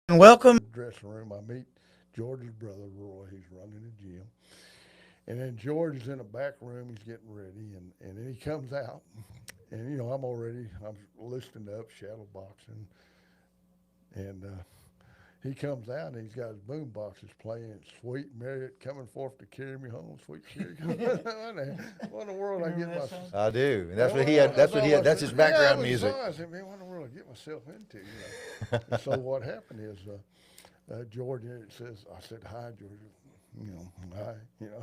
And welcome. Dressing room. I meet George's brother, Roy. He's running the gym. And then George is in the back room. He's getting ready. And then he comes out. And, I'm listening up, shadow boxing. And he comes out and he's got his boom boxes playing Sweet Marriott coming forth to carry me home. Sweet Carrie. What in the world I get myself? I do. And that's what he had. That's what he had. That's his background music. I said, man, what in the world I get myself into? And so what happened is George says, I said, hi, George. Hi.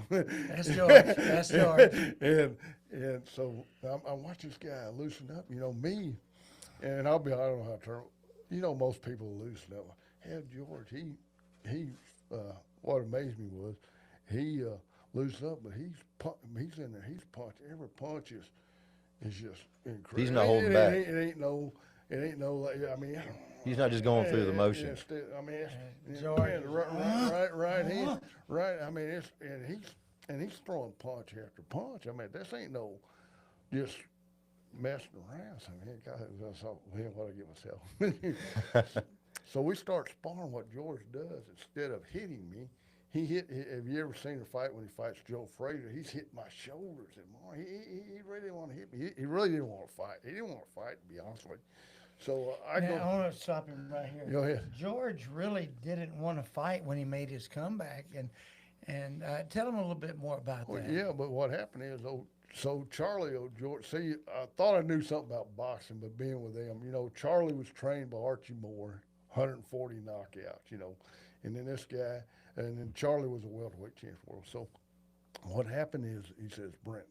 That's George. That's George. and so I watch this guy loosen up. Me, and I don't know how to turn. Most people loosen up. Hell, George, he what amazed me was he loosened up, but he's in there. He's punching. Every punch is just incredible. He's not holding back. It ain't no. I mean, He's not just going through the motion. I mean, George. right hand, right. I mean, he's throwing punch after punch. I mean, this ain't no just messing around. I mean, God, that's all, what I get myself. So we start sparring. What George does, instead of hitting me, he hit. Have you ever seen a fight when he fights Joe Frazier? He's hitting my shoulders and more. He really didn't want to hit me. He really didn't want to fight. He didn't want to fight, to be honest with you. So I want to stop him right here. Go ahead. George really didn't want to fight when he made his comeback, and tell him a little bit more about that. Yeah, but what happened is, so Charlie, George. See, I thought I knew something about boxing, but being with them, Charlie was trained by Archie Moore, 140 knockouts, and then this guy, and then Charlie was a welterweight champion world. So what happened is, he says, Brent,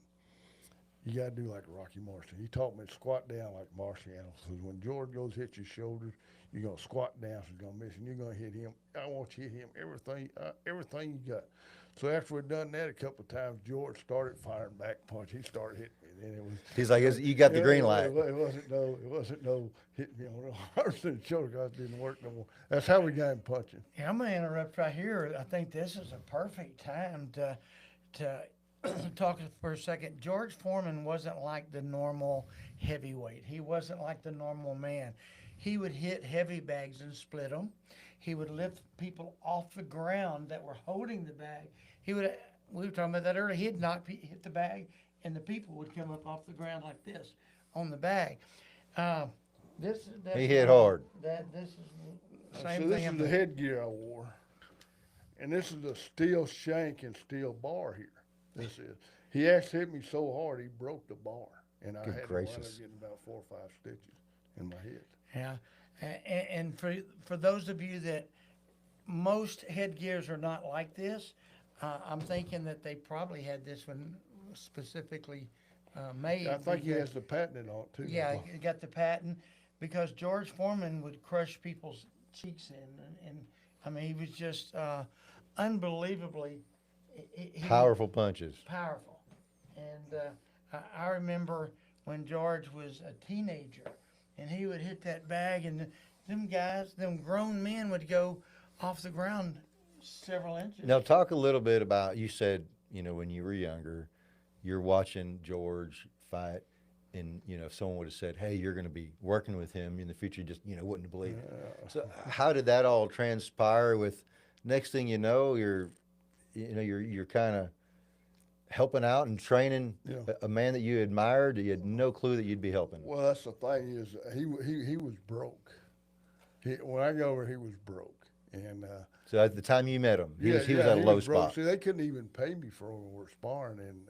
you got to do like Rocky Marciano. He taught me to squat down like Marciano. So when George goes hit your shoulders, you're going to squat down so he's going to miss, and you're going to hit him. I want you to hit him everything you got. So after we'd done that a couple of times, George started firing back punch. He started hitting me. And then it was. He's like, you got the green light. It wasn't no hitting me on the arms and shoulder. Guys didn't work no more. That's how we got him punching. Yeah, I'm going to interrupt right here. I think this is a perfect time to talk for a second. George Foreman wasn't like the normal heavyweight. He wasn't like the normal man. He would hit heavy bags and split them. He would lift people off the ground that were holding the bag. We were talking about that earlier. He'd hit the bag, and the people would come up off the ground like this on the bag. He hit hard. This is the same so thing. This is the headgear I wore, and this is the steel shank and steel bar here. This is. He actually hit me so hard he broke the bar, and I had to wind up getting about 4 or 5 stitches in my head. Yeah, and for those of you that most headgears are not like this, I'm thinking that they probably had this one specifically made. I think he has the patent on it too. Yeah, he got the patent because George Foreman would crush people's cheeks in, and I mean he was just unbelievably powerful punches. Powerful, and I remember when George was a teenager. And he would hit that bag, and them grown men would go off the ground several inches. Now, talk a little bit about, you said, when you were younger, you're watching George fight, and, if someone would have said, hey, you're going to be working with him in the future, you just, wouldn't have believed it. So how did that all transpire with, next thing you know, you're kind of helping out and training a man that you admired, you had no clue that you'd be helping. Well, that's the thing is he was broke. When I got over, he was broke, and so at the time you met him, he was at a low spot. See, they couldn't even pay me for when we were sparring, and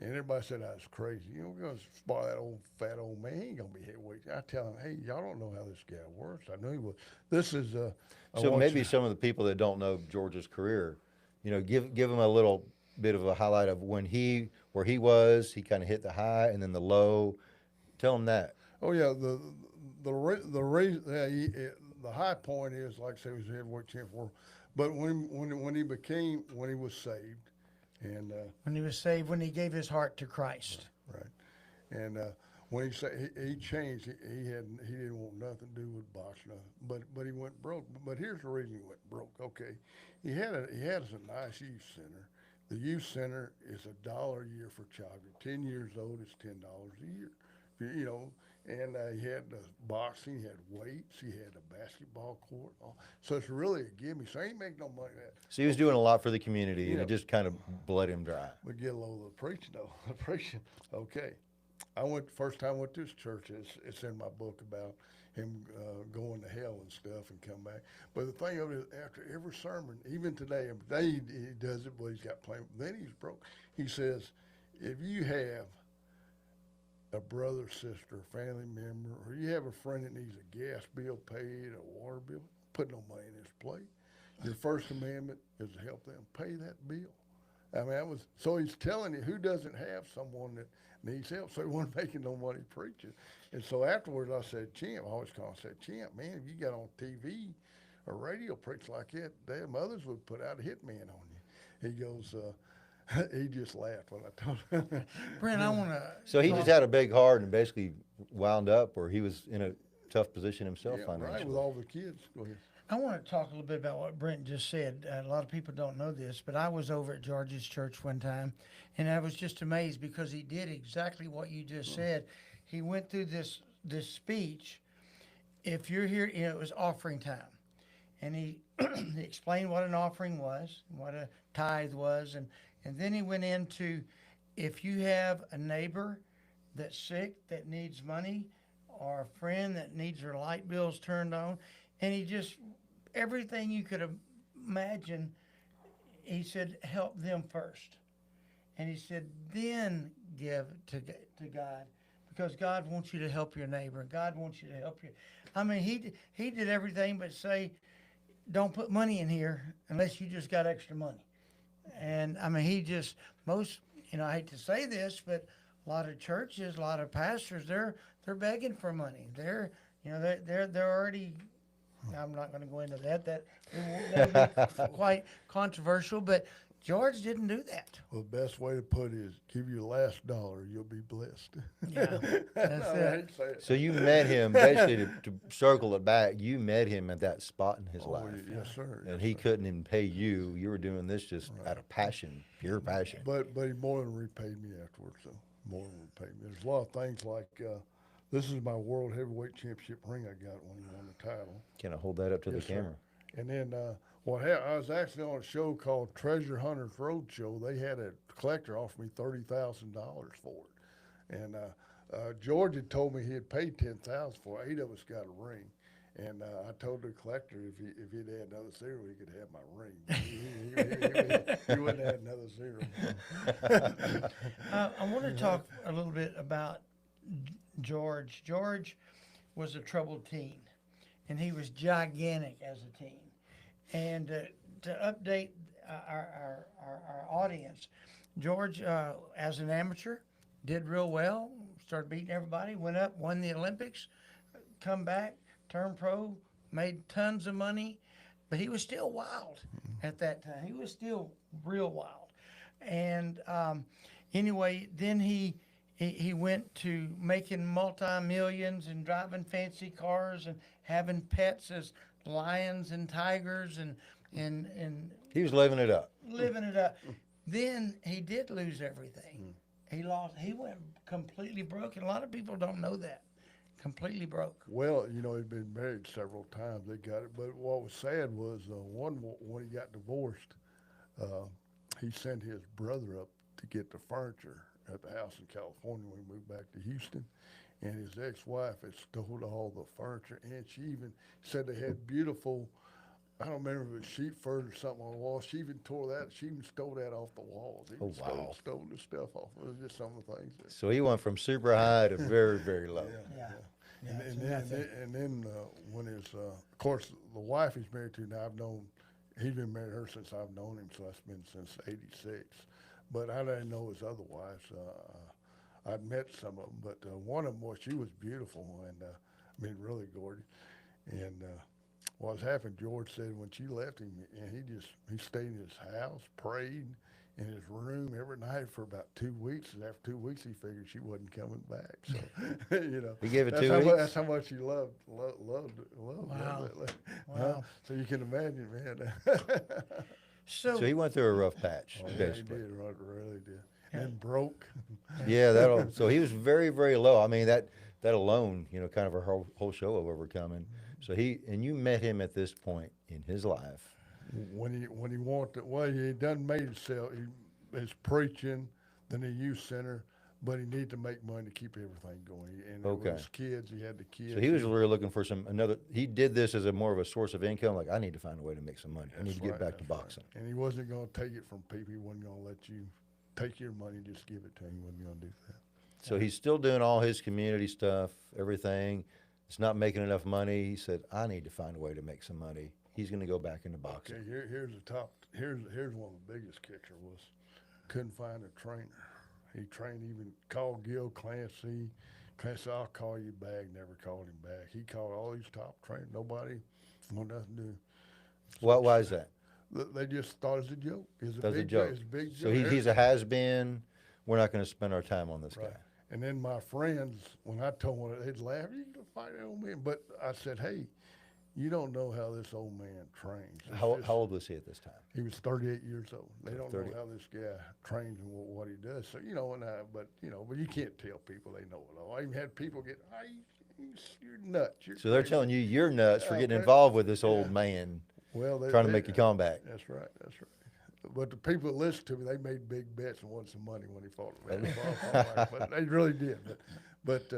everybody said I was crazy. We're going to spar that old fat old man. He ain't gonna be heavyweight. I tell him, hey, y'all don't know how this guy works. I knew he was. This is so maybe some of the people that don't know George's career, give them a little bit of a highlight of where he was. He kind of hit the high and then the low. Tell them that. Oh yeah, the high point is, like I say, he was a heavyweight champion. But when he was saved, and when he gave his heart to Christ, right, and when he changed, he didn't want nothing to do with boxing, but he went broke. But here's the reason he went broke. Okay, he had a nice youth center. The youth center is $1 a year for child. 10 years old, it's $10 a year. And he had boxing, he had weights, he had a basketball court. So it's really a gimme. So he ain't make no money at that. So he was doing a lot for the community, and Yeah. it just kind of bled him dry. We get a load of the preaching though. The preaching. Okay. First time I went to his church. It's in my book about him going to hell and stuff and come back. But the thing of it is, after every sermon, even today he does it, but he's got plenty. Then he's broke. He says, if you have a brother, sister, family member, or you have a friend that needs a gas bill paid, a water bill, put no money in his plate. Your first commandment is to help them pay that bill. I mean, so he's telling you who doesn't have someone that needs help. So he wasn't making no money preaching. And so afterwards I said, Champ, I always call him, I said, Champ, man, if you got on TV or radio preach like that, damn others would put out a hitman on you. He goes, he just laughed when I told him. Brent, I want to. So he just had a big heart and basically wound up, or he was in a tough position himself Yeah, financially. right, with all the kids. Go ahead. I want to talk a little bit about what Brent just said. A lot of people don't know this, but I was over at George's church one time, and I was just amazed because he did exactly what you just said. He went through this speech. If you're here, it was offering time, and he, he explained what an offering was, what a tithe was, and then he went into, if you have a neighbor that's sick that needs money, or a friend that needs their light bills turned on, and he just, everything you could imagine, he said, help them first. And he said, then give to God, because God wants you to help your neighbor. God wants you to help you. I mean, he did everything but say, don't put money in here unless you just got extra money. And I mean, he just, I hate to say this, but a lot of churches, a lot of pastors, they're begging for money. They're already, I'm not going to go into that. That'd be quite controversial, but George didn't do that. Well, the best way to put it is give your last dollar, you'll be blessed. Yeah, that's I it. hate to say it. So you met him, basically, to circle it back, you met him at that spot in his Oh, life. yes, sir. And yes, he sir. couldn't even pay you. You were doing this just out of passion, pure passion. But he more than repaid me afterwards, so more than repaid me. There's a lot of things like this is my world heavyweight championship ring I got when he won the title. Can I hold that up to Yes, the sir. camera? And then I was actually on a show called Treasure Hunters Roadshow. They had a collector offer me $30,000 for it, and George had told me he had paid $10,000 for it. 8 of us got a ring, and I told the collector if he'd add another zero, he could have my ring. He wouldn't add another zero. I want to talk a little bit about George. George was a troubled teen, and he was gigantic as a teen. And to update our audience, George, as an amateur, did real well, started beating everybody, went up, won the Olympics, come back, turned pro, made tons of money, but he was still wild at that time. He was still real wild. And anyway, then he went to making multi-millions and driving fancy cars and having pets as lions and tigers and He was living it up. living it up. Then he did lose everything. He went completely broke, and a lot of people don't know that. Completely broke. Well, he'd been married several times. They got it, but what was sad was when he got divorced, he sent his brother up to get the furniture at the house in California when he moved back to Houston. And his ex-wife had stole all the furniture, and she even said they had beautiful, I don't remember if it was sheep fur or something on the wall. She even tore that. She even stole that off the walls. He Oh, wow. stole the stuff off. It was just some of the things. So he went from super high to very, very low. Yeah. And then when his, of course, the wife he's married to now, he's been married to her since I've known him, so that's been since '86. But I didn't know his other wives. I'd met some of them, but one of them she was beautiful and really gorgeous. And what was happening, George said when she left him, and he stayed in his house, prayed in his room every night for about 2 weeks. And after 2 weeks, he figured she wasn't coming back. So He gave it that's 2 how weeks? That's how much he loved. Wow. Huh? So you can imagine, man. So So he went through a rough patch, Oh, yeah, he basically. did, really did. And then broke. Yeah, so he was very, very low. I mean, that that alone, you know, kind of our whole show of overcoming. So and you met him at this point in his life. When he wanted to, well, he done made himself. His preaching, then the youth center, but he needed to make money to keep everything going. And Okay. with his kids, he had the kids. So he was really looking for he did this as a more of a source of income. Like, I need to find a way to make some money. I need to get back to boxing. And he wasn't going to take it from people. He wasn't going to let you take your money, just give it to him. He wasn't going to do that. So he's still doing all his community stuff, everything. It's not making enough money. He said, I need to find a way to make some money. He's going to go back into boxing. Okay, here's the top. Here's one of the biggest kicker was couldn't find a trainer. He trained, even called Gil Clancy. Clancy, I'll call you back. Never called him back. He called all these top trainers. Nobody wanted nothing to do. Why is that? They just thought it was a joke. It's a That's a big joke. It's a big So joke. he's a has-been. We're not going to spend our time on this Right. guy. And then my friends, when I told them, they'd laugh. You can fight that old man. But I said, hey, you don't know how this old man trains. It's How just- old was he at this time? He was 38 years old. They don't 30. know how this guy trains and what he does. So, but you can't tell people they know it all. I even had people get, you're nuts. You're So they're crazy." telling you you're nuts for Yeah, getting but- involved with this old yeah. man Well, trying to make a comeback. That's right. That's right. But the people that listened to me, they made big bets and won some money when he fought. But they really did. But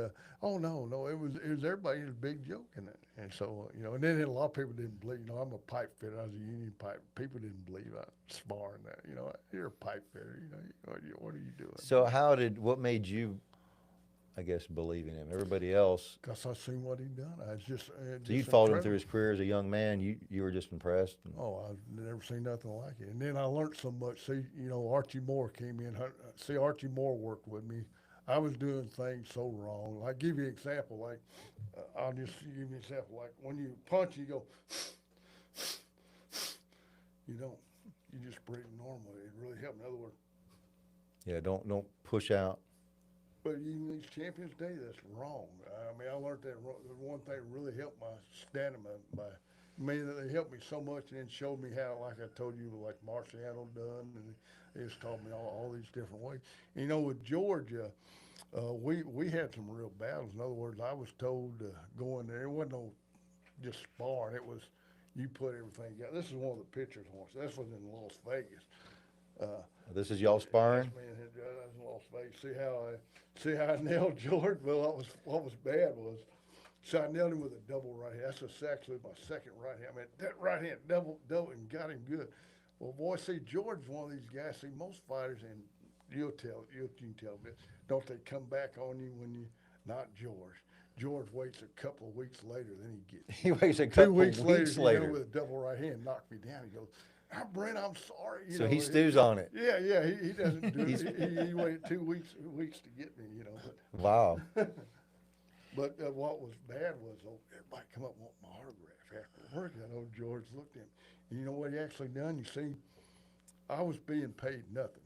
oh no, it was everybody. It was a big joke in it. And so and then a lot of people didn't believe. I'm a pipe fitter. I was a union pipe. People didn't believe I sparring that. You're a pipe fitter. What are you doing? So what made you, I guess, believe in him? Everybody else. Because I seen what he'd done. I was just. So you followed him through his career as a young man. You were just impressed. Oh, I've never seen nothing like it. And then I learned so much. See, Archie Moore came in. See, Archie Moore worked with me. I was doing things so wrong. Like, give you an example. Like, I'll just give you an example. Like, when you punch, you go, you don't. You just breathe normally. It really helped. In other words, Yeah, don't push out. but even these Champions Day, that's wrong. I learned that the one thing that really helped my stamina they helped me so much and then showed me how, like I told you, like Marciano done, and they just taught me all these different ways. With Georgia, we had some real battles. In other words, I was told to go in there. It wasn't no just sparring. It was you put everything together. This is one of the pictures. This was in Las Vegas. This is y'all sparring. That's in Las Vegas. See how I nailed George? Well, what was bad was, so I nailed him with a double right hand. That's actually my second right hand. That right hand double, and got him good. Well, boy, see, George is one of these guys. See, most fighters, and you can tell me, don't they come back on you when you, not George. George waits a couple of weeks later, then he gets. He waits a couple 2 weeks weeks later, later. with a double right hand, knocked me down. He goes, Brent, I'm sorry. So he stews on it. Yeah, he doesn't do it. He waited 2 weeks to get me, But, Wow. but what was bad was everybody come up and want my autograph after work. I know George looked at me. And you know what he actually done? You see, I was being paid nothing.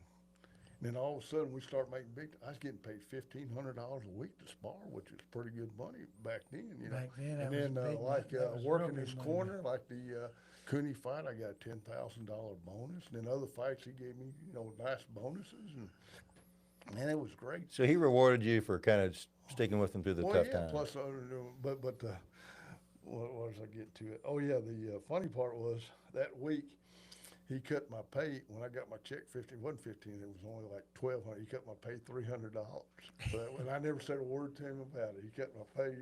And then all of a sudden we start making I was getting paid $1,500 a week to spar, which was pretty good money back then, Back then, that And was then big money. like That was working real his big money. corner, like the Cooney fight, I got a $10,000 bonus. And then other fights he gave me, nice bonuses, and it was great. So he rewarded you for kind of sticking with him through the tough times. Plus, what was I getting to it? Oh yeah, the funny part was that week he cut my pay when I got my check. 15 wasn't 15. It was only like 1,200. He cut my pay $300. But and I never said a word to him about it. He cut my pay,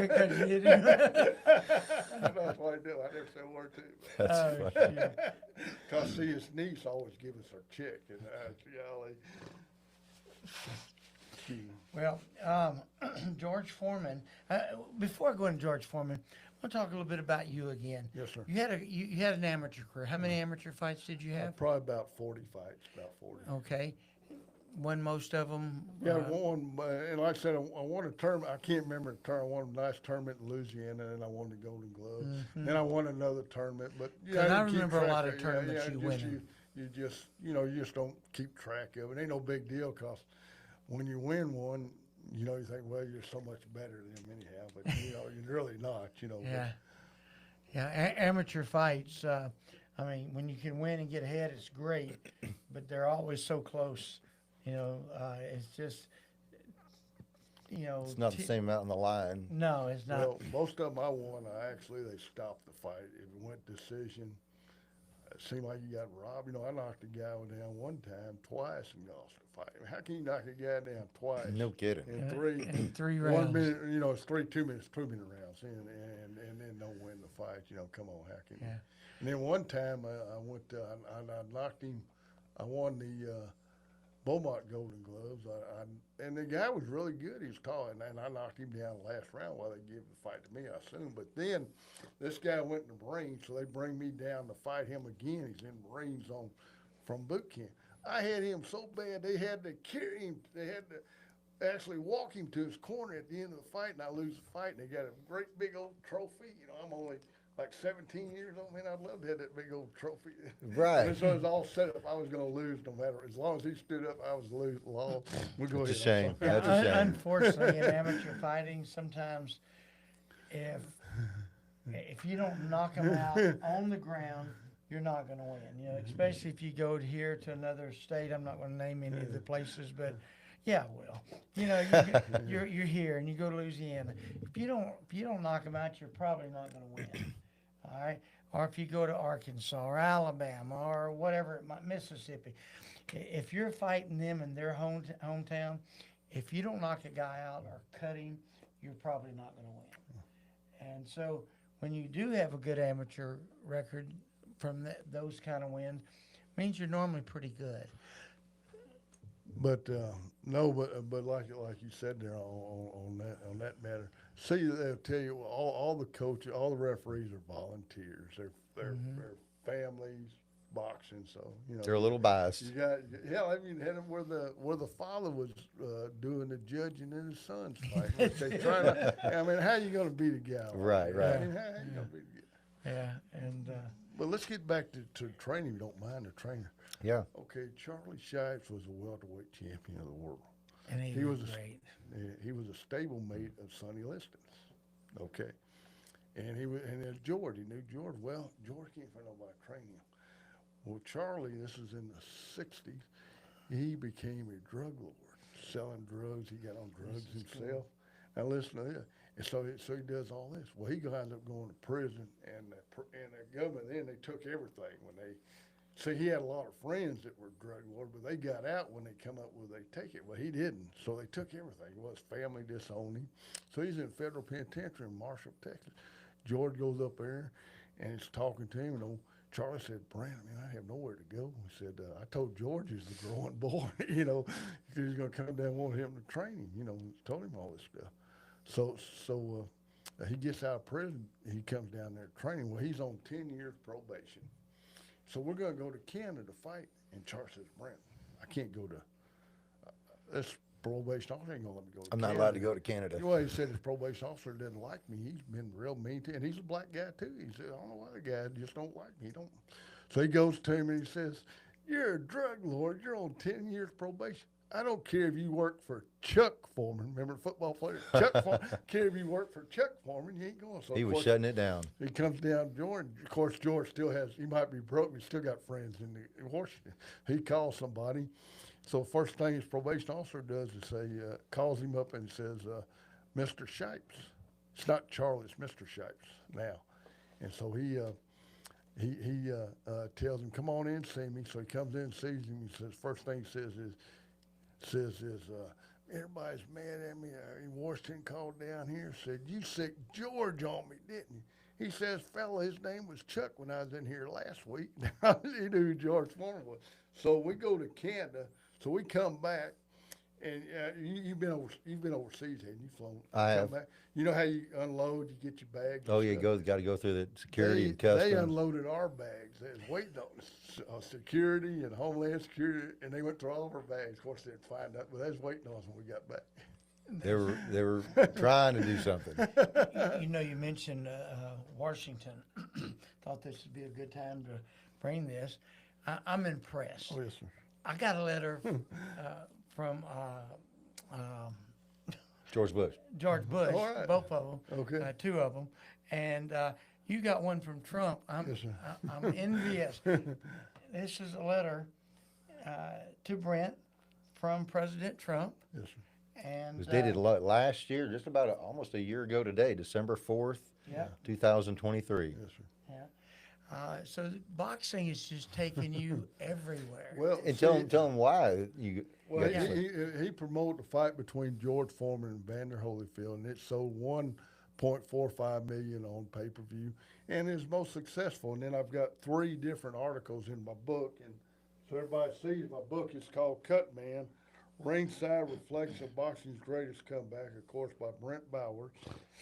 Because you didn't. That's what I do. I never said a word to him. That's Oh, funny. shoot. Cause see, his niece always give us her check, and Well, George Foreman. Before I go into George Foreman, I want to talk a little bit about you again. Yes, sir. You had an amateur career. How many amateur fights did you have? Probably about 40 fights, about 40. Okay. Won most of them. Yeah, one, and like I said, I won a tournament. I can't remember the tournament. I won a nice tournament in Louisiana, and I won the Golden Glove. Then I won another tournament, but Because I didn't keep remember a track lot of it. tournaments you just, winning. You just, you just don't keep track of it. It ain't no big deal, cause when you win one, you think, well, you're so much better than them anyhow, but you're really not. Yeah. Yeah, amateur fights. When you can win and get ahead, it's great, but they're always so close. It's just you know, It's not the same out in the line. No, it's not. Well, most of them I won, they stopped the fight. It went decision. It seemed like you got robbed. You know, I knocked a guy down one time, twice, and lost the fight. How can you knock a guy down twice? No kidding. In three, in 3 1 rounds. minute, you know, it's 2 minute rounds, and then don't win the fight. You know, come on, how can you? Yeah. And then one time I went, I knocked him. I won the Beaumont Golden Gloves. And the guy was really good. He was tall, and I knocked him down the last round while they gave the fight to me, I assume. But then this guy went in the Marines, so they bring me down to fight him again. He's in the Marines from boot camp. I had him so bad they had to carry him. They had to actually walk him to his corner at the end of the fight, and I lose the fight. And they got a great big old trophy. You know, I'm only like 17 years old. Man, I'd love to have that big old trophy. Right. And so it was all set up. I was going to lose no matter. As long as he stood up, I was lose. We'll go It's ahead. a shame. I'm sorry. That's a shame. Unfortunately, in amateur fighting, sometimes if you don't knock them out on the ground, you're not going to win. You know, especially if you go here to another state. I'm not going to name any of the places, but yeah, I will. You know, you're here and you go to Louisiana. If you don't knock them out, you're probably not going to win. All right. Or if you go to Arkansas or Alabama or whatever, Mississippi, if you're fighting them in their hometown, if you don't knock a guy out or cut him, you're probably not going to win. And so when you do have a good amateur record from those kind of wins, means you're normally pretty good. But no, but like you said there on that matter. See, they'll tell you all the coaches, all the referees are volunteers. They're families boxing, so you know They're a little biased. You got I mean, had them where the father was doing the judging in his son's fight. Like they trying to. I mean, how you going to beat a guy? Right, right. I mean, how you going to beat a guy? Yeah, and But let's get back to training. If you don't mind the trainer. Yeah. Okay, Charlie Shipes was a welterweight champion of the world. and he was great. He was a stablemate of Sonny Liston's. Okay, and there's George. He knew George well. George can't find nobody to train him. Well, Charlie, this is in the '60s. He became a drug lord, selling drugs. He got on drugs himself. Now listen to this. And so he does all this. Well, he winds up going to prison, and the government then they took everything when they. See, he had a lot of friends that were drug lords, but they got out when they come up with they take it. Well, he didn't, so they took everything. Well, his family disowned him, so he's in federal penitentiary in Marshall, Texas. George goes up there, and he's talking to him. And Charlie said, "Brent, I have nowhere to go." He said, "I told George he's the growing boy, you know, because he's going to come down and want him to train him, you know." Told him all this stuff. So he gets out of prison. He comes down there training. Well, he's on 10 years probation. So we're going to go to Canada to fight. And Charles says, "Brent, I can't go to this probation officer ain't going to let me go to I'm Canada." not allowed to go to Canada. Well, he said his probation officer didn't like me. He's been real mean to me. And he's a black guy, too. He said, "I don't know why the guy just don't like me." So he goes to him and he says, "You're a drug lord. You're on 10 years probation. I don't care if you work for Chuck Foreman." Remember the football player? Chuck Foreman. Care if you work for Chuck Foreman, you ain't going. So He was shutting it down. he comes down George. Of course, George still he might be broke, but he still got friends in Washington. He calls somebody. So first thing his probation officer does is calls him up and says, "Mr. Shipes." It's not Charlie, it's Mr. Shipes now. And so he tells him, "Come on in and see me." So he comes in and sees him. He says, first thing he says is, "Everybody's mad at me. Washington called down here, said, 'You sick George on me, didn't you?' He says, 'Fella, his name was Chuck when I was in here last week.'" He knew who George Foreman was. So we go to Canada. So we come back, and you've been overseas, haven't you? Flown? I have. Back. You know how you unload, you get your bags. Oh, yeah, got to go through the security and customs. They unloaded our bags. They was waiting on security and Homeland Security, and they went through all of our bags. Of course, they didn't find out, but they was waiting on us when we got back. They were trying to do something. You know, you mentioned Washington. Thought this would be a good time to bring this. I'm impressed. Oh, yes, sir. I got a letter from George Bush. George Bush, All right. both of them, Okay. two of them, and you got one from Trump. Yes, sir. I'm envious. This is a letter to Brent from President Trump. Yes, sir. And It was dated last year, just about almost a year ago today, December 4th, yeah, 2023. Yes, sir. yeah. So boxing is just taking you everywhere. Well, And see, tell them why you well, got Yeah. this. he promoted the fight between George Foreman and Vander Holyfield, and it sold 1.45 million on pay per view, and is most successful. And then I've got 3 different articles in my book, and so everybody sees my book. It's called Cut Man, Ringside Reflection of Boxing's Greatest Comeback, of course, by Brent Bowers.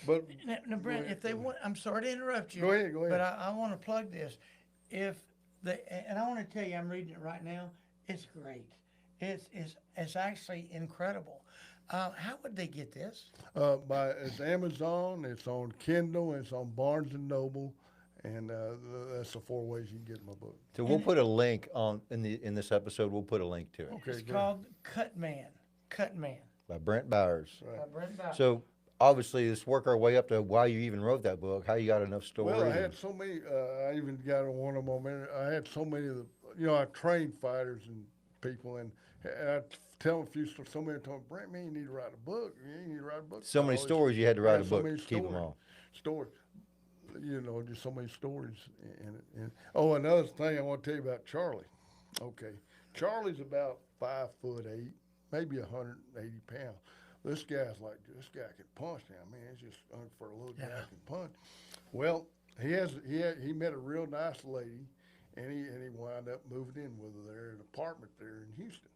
But Now, Brent, if they want, I'm sorry to interrupt you. Go ahead, go But ahead. I want to plug this. If and I want to tell you, I'm reading it right now. It's great. It's actually incredible. How would they get this? It's Amazon, it's on Kindle, it's on Barnes and Noble, and that's the 4 ways you can get my book. So we'll put a link in this episode. We'll put a link to it Okay, It's great. called Cut Man. Cut Man. by Brent Bowers. By Brent Bowers. So obviously, let's work our way up to why you even wrote that book. How you got enough stories? Well, I had so many. I even got on one of them. I had so many of the. I trained fighters and people, and I tell them a few stories. So many told me, Brent, man, you need to write a book. You need to write a book. so many All these- stories you had to write a so book many to keep them stories. all. Stories. Just so many stories. And oh, another thing I want to tell you about Charlie. Okay, Charlie's about 5'8", maybe 180 pounds. This guy can punch now, man. It's just for a little guy can punch. Well, he met a real nice lady, and he wound up moving in with her there in an apartment there in Houston.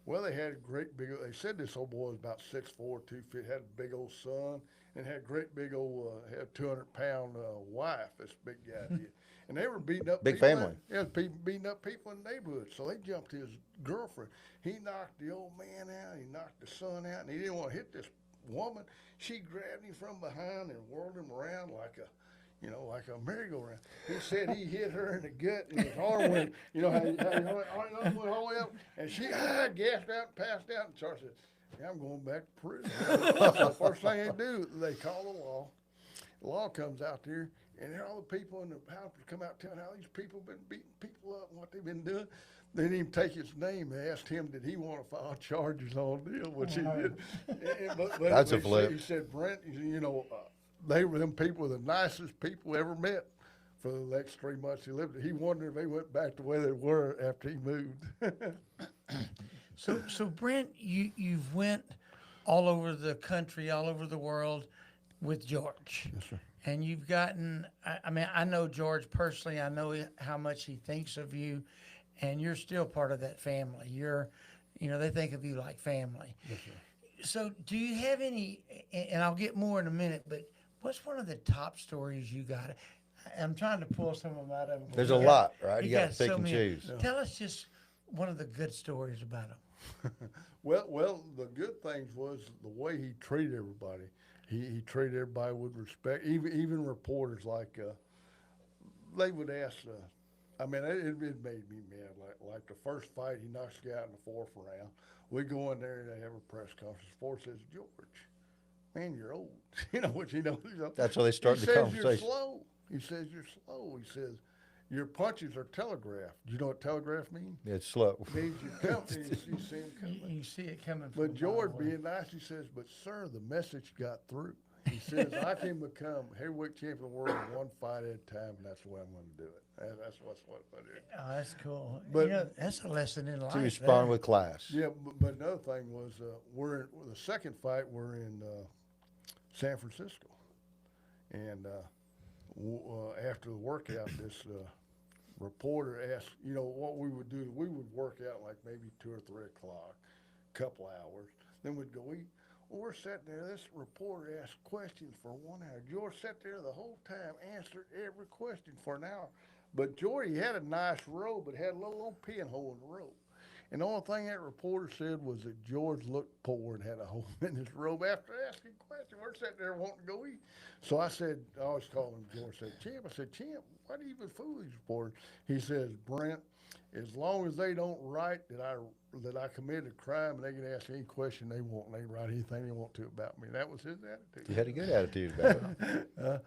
Well, they had a great big. They said this old boy was about 6'4", 2 feet, had a big old son, and had a great big old had 200-pound wife. This big guy did, and they were beating up Big people family. beating up people in the neighborhood. So they jumped his girlfriend. He knocked the old man out. He knocked the son out, and he didn't want to hit this woman. She grabbed him from behind and whirled him around like a merry-go-round. He said he hit her in the gut, and his arm went, how he went all the way up, and she gasped out and passed out. And Charles said, "Yeah, I'm going back to prison." So the first thing they do, they call the law. The law comes out there, and all the people in the house come out telling how these people been beating people up and what they've been doing. They didn't even take his name. They asked him, did he want to file charges on him, which he did. But That's a he flip. He said, Brent, they were them people the nicest people ever met for the next 3 months he lived there. He wondered if they went back the way they were after he moved. So Brent, you've went all over the country, all over the world with George. Yes, sir. And you've gotten, I mean, I know George personally. I know how much he thinks of you, and you're still part of that family. They think of you like family. Yes, sir. So do you have any, and I'll get more in a minute, but what's one of the top stories you got? I'm trying to pull some of them out of him. There's a lot, right? You got to pick so and many. choose. Tell us just one of the good stories about him. Well, the good things was the way he treated everybody. He treated everybody with respect. Even reporters, like they would ask. It made me mad. Like the first fight, he knocks the guy out in the 4th round. We go in there and they have a press conference. Ford says, "George, man, you're old." That's how they start he the says, conversation. You're slow. He says, "You're slow." He says, "Your punches are telegraphed." Do you know what telegraph means? It's slow. It means you come. You see him coming. You see it coming. From But a George, mile away. being nice, he says, "But sir, the message got through." He says, "I can become heavyweight champion of the world one fight at a time, and that's the way I'm going to do it." That's what I do. Oh, that's cool. But- That's a lesson in life. To respond there. with class. Yeah, but another thing was the second fight. We're in San Francisco, and after the workout, this reporter asked, what we would do. We would work out like maybe 2 or 3 o'clock, couple hours. Then we'd go eat. Well, we're sitting there. This reporter asked questions for 1 hour. George sat there the whole time, answered every question for an hour. But George, he had a nice robe, but had a little old pinhole in the robe. And the only thing that reporter said was that George looked poor and had a hole in his robe. After asking questions, we're sitting there wanting to go eat. So I always called him George. I said, "Champ," "Champ, why do you even fool these reporters?" He says, "Brent, as long as they don't write that I committed a crime and they can ask any question they want and they can write anything they want to about me." That was his attitude. You had a good attitude about it.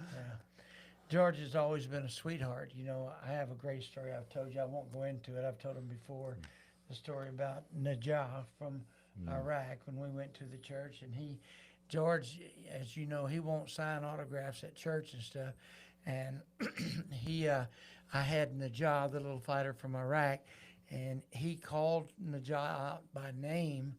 George has always been a sweetheart. I have a great story I've told you. I won't go into it. I've told him before. The story about Najah from Iraq when we went to the church, and George, as you know, he won't sign autographs at church and stuff, and I had Najah, the little fighter from Iraq, and he called Najah out by name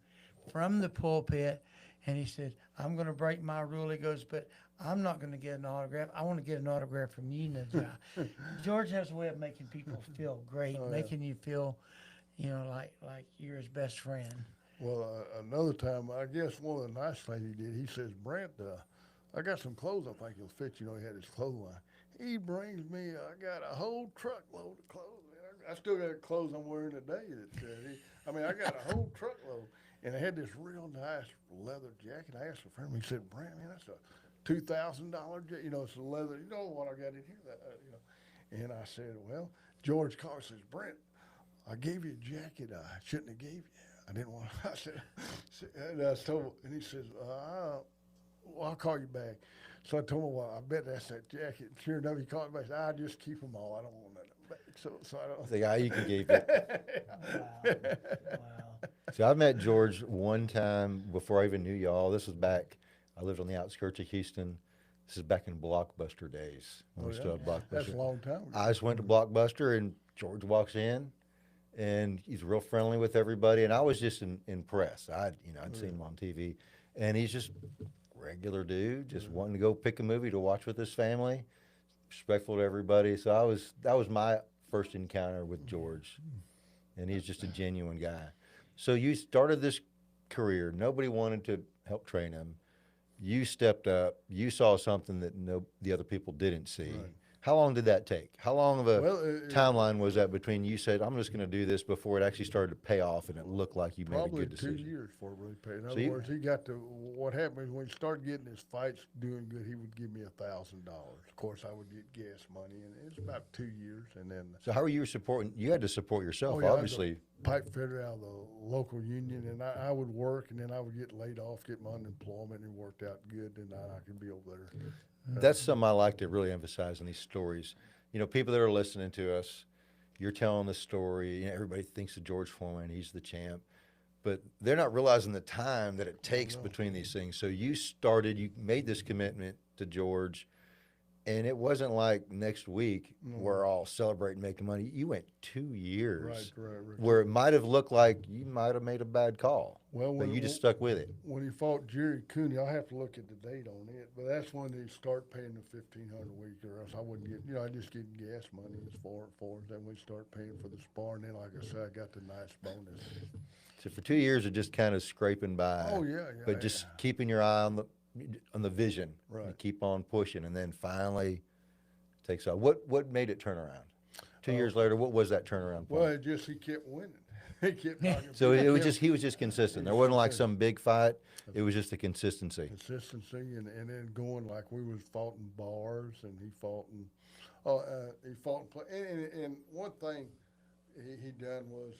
from the pulpit, and he said, "I'm going to break my rule." He goes, "But I'm not going to get an autograph. I want to get an autograph from you, Najah." George has a way of making people feel great, making you feel, like you're his best friend. Well, another time, I guess one of the nice things he did, he says, Brent, I got some clothes I think you'll fit. You know, he had his clothes line. He brings me, I got a whole truckload of clothes. Man. I still got clothes I'm wearing today. I got a whole truckload. And I had this real nice leather jacket. I asked a friend, he said, Brent, man, that's a $2,000 jacket. You know, it's a leather. You know what I got in here? And I said, well, George Carr says, Brent, I gave you a jacket I shouldn't have gave you. I didn't want to. I said, and I told him, and he says, well, I'll call you back. So I told him, well, I bet that's that jacket. Sure enough, he called me back. I just keep them all. I don't want nothing back. So I don't. The guy you can give it. Wow. So I met George one time before I even knew y'all. This was back, I lived on the outskirts of Houston. This is back in Blockbuster days. When we still had Blockbuster. That's a long time ago. I just went to Blockbuster and George walks in and he's real friendly with everybody. And I was just impressed. I'd seen him on TV and he's just regular dude, just wanting to go pick a movie to watch with his family, respectful to everybody. So that was my first encounter with George, and he's just a genuine guy. So you started this career. Nobody wanted to help train him. You stepped up. You saw something that the other people didn't see. Right. How long did that take? How long of a Well, timeline was that between you said, I'm just going to do this, before it actually started to pay off and it looked like you made a Probably good 2 decision? years before it really paid. In So other you- words, he got to, what happened is when he started getting his fights doing good, he would give me $1,000. Of course, I would get gas money, and it was about 2 years. And then So how are you supporting? You had to support yourself, I was obviously. a pipe fitter out of the local union, and I would work, and then I would get laid off, get my unemployment, and it worked out good, and I could be over there. That's something I like to really emphasize in these stories. You know, people that are listening to us, you're telling the story. You know, everybody thinks of George Foreman, he's the champ, but they're not realizing the time that it takes between these things. So you made this commitment to George, and it wasn't like next week we're all celebrating making money. You went 2 years Right. where it might have looked like you might have made a bad call, Well, but you just stuck with it. When he fought Jerry Cooney, I'll have to look at the date on it, but that's when they start paying the $1,500 a week, or else I wouldn't get, I just get gas money as far. Then we start paying for the spar, and then, like I said, I got the nice bonus. So for 2 years, of just kind of scraping by. Oh, yeah. But just keeping your eye on the vision, Right. and keep on pushing, and then finally takes off. What made it turn around? 2 years later, what was that turnaround point? Well, he kept winning. He kept knocking. So he was just consistent. There wasn't like some big fight. It was just the consistency. Consistency, and then going like we was fought in bars, and he fought in and one thing he done was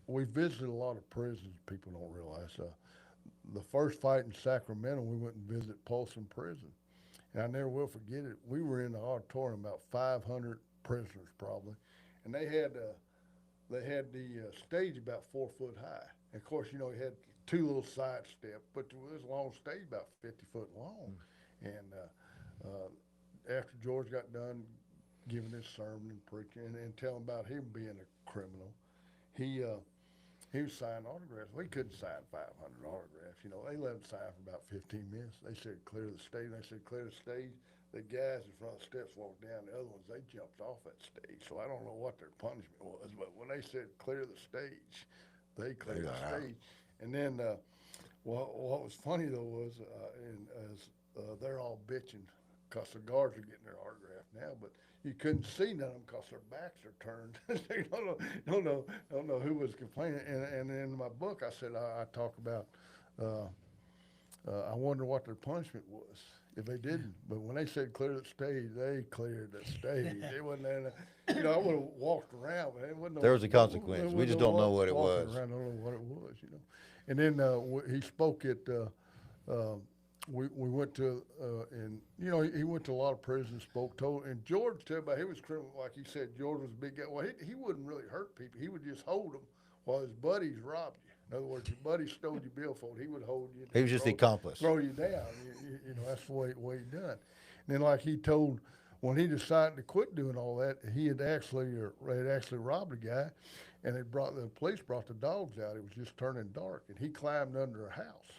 we visited a lot of prisons. People don't realize the first fight in Sacramento, we went and visited Folsom Prison, and I never will forget it. We were in the auditorium, about 500 prisoners probably, and they had the stage about 4 foot high. And of course, he had 2 little side steps, but it was a long stage, about 50 foot long. And after George got done giving his sermon and preaching and telling about him being a criminal, he was signing autographs. We couldn't sign 500 autographs. They let him sign for about 15 minutes. They said, clear the stage. They said, clear the stage. The guys in front of the steps walked down. The other ones, they jumped off that stage. So I don't know what their punishment was, but when they said clear the stage, they cleared the stage. And then what was funny though was, they're all bitching because the guards are getting their autograph now, but you couldn't see none of them because their backs are turned. So you don't know who was complaining. And in my book, I said I talk about. I wonder what their punishment was if they didn't. But when they said clear the stage, they cleared the stage. It wasn't I would have walked around, but it wasn't. There was a consequence. We just don't know what it was. I don't know what it was, And then he spoke at. We went to and he went to a lot of prisons, and George told about he was criminal, like he said. George was a big guy. Well, he wouldn't really hurt people. He would just hold them while his buddies robbed you. In other words, your buddy stole your billfold, he would hold you. He was just the accomplice. Throw you down. You know, that's the way he done. And then, like he told, when he decided to quit doing all that, they had actually robbed a guy, and the police brought the dogs out. It was just turning dark, and he climbed under a house,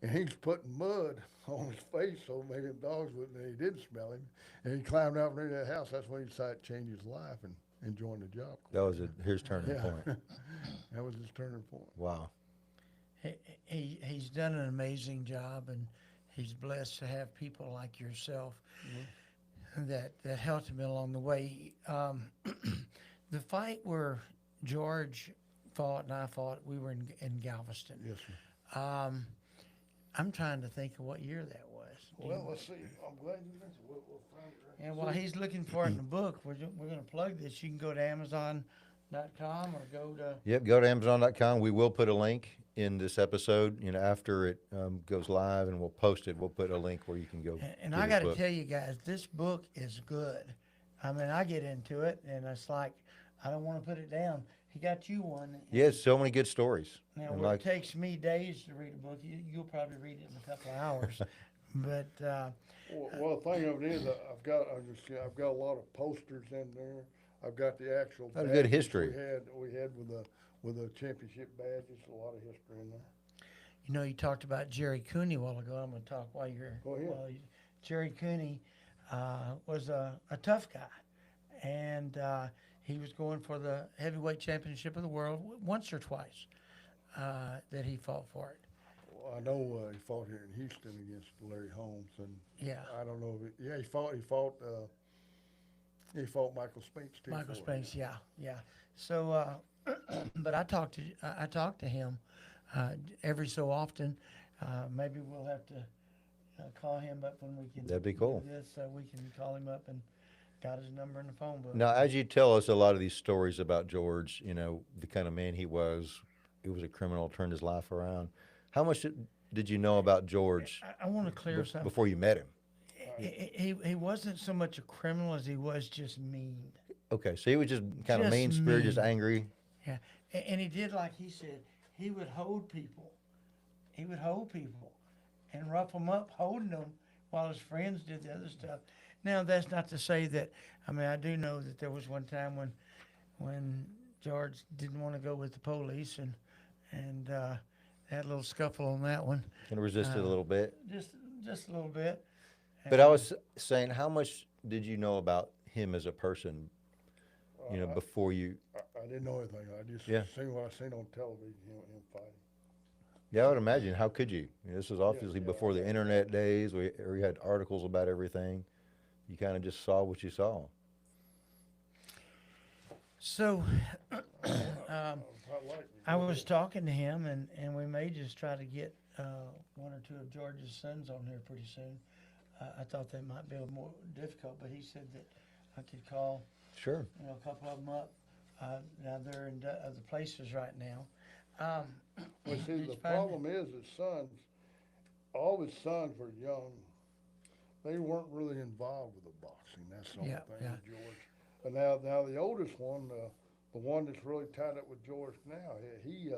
and he was putting mud on his face so maybe the dogs wouldn't. And he didn't smell him, and he climbed out from under that house. That's when he decided to change his life and join the job corps. That was his turning Yeah. point. That was his turning point. Wow. He's done an amazing job, and he's blessed to have people like yourself that helped him along the way. The fight where George fought and I fought, we were in Galveston. Yes, sir. I'm trying to think of what year that was. Well, let's see. I'm glad you mentioned. We'll find it right And while he's looking for it in the book, we're going to plug this. You can go to Amazon.com or go to. Yep, go to Amazon.com. We will put a link in this episode, after it goes live, and we'll post it. We'll put a link where you can go. And get I his got to book. tell you guys, this book is good. I mean, I get into it, and it's like, I don't want to put it down. He got you one. Yeah, so many good stories. Now, And where it takes me days to read a book, you'll probably read it in a couple of hours. But Well, the thing of it is, I've got a lot of posters in there. I've got the actual. That's a good badges history. We had with the championship badges. A lot of history in there. you talked about Jerry Cooney a while ago. I'm going to talk while you're. Go ahead. Jerry Cooney was a tough guy, and he was going for the heavyweight championship of the world once or twice that he fought for it. Well, I know he fought here in Houston against Larry Holmes, and Yeah. I don't know. He fought Michael Spinks too. Michael for it. Spinks, yeah. So, but I talked to him every so often. Maybe we'll have to call him up when we can. That'd be cool. Do this, so we can call him up and got his number in the phone book. Now, as you tell us a lot of these stories about George, the kind of man he was a criminal, turned his life around. How much did you know about George I want to clear something. before you met him? He wasn't so much a criminal as he was just mean. Okay, so he was just kind of Just mean-spirited, just mean. angry. Yeah, and he did like he said. He would hold people. He would hold people and rough them up, holding them while his friends did the other stuff. Now, that's not to say that. I mean, I do know that there was one time when George didn't want to go with the police and had a little scuffle on that one, And resisted a little bit. just a little bit. But I was saying, how much did you know about him as a person, before you? I didn't know anything. I just seen what I seen on television. Him fighting. Yeah, I would imagine. How could you? This was obviously before the internet days, where you had articles about everything. You kind of just saw what you saw. So Quite likely. I was talking to him, and we may just try to get one or two of George's sons on here pretty soon. I thought that might be a little more difficult, but he said that I could call Sure. a couple of them up. Now they're in other places right now. Well, see, Did the you find problem is his sons, all his sons were young. They weren't really involved with the boxing. That's the only thing with George. And now the oldest one, the one that's really tied up with George now, he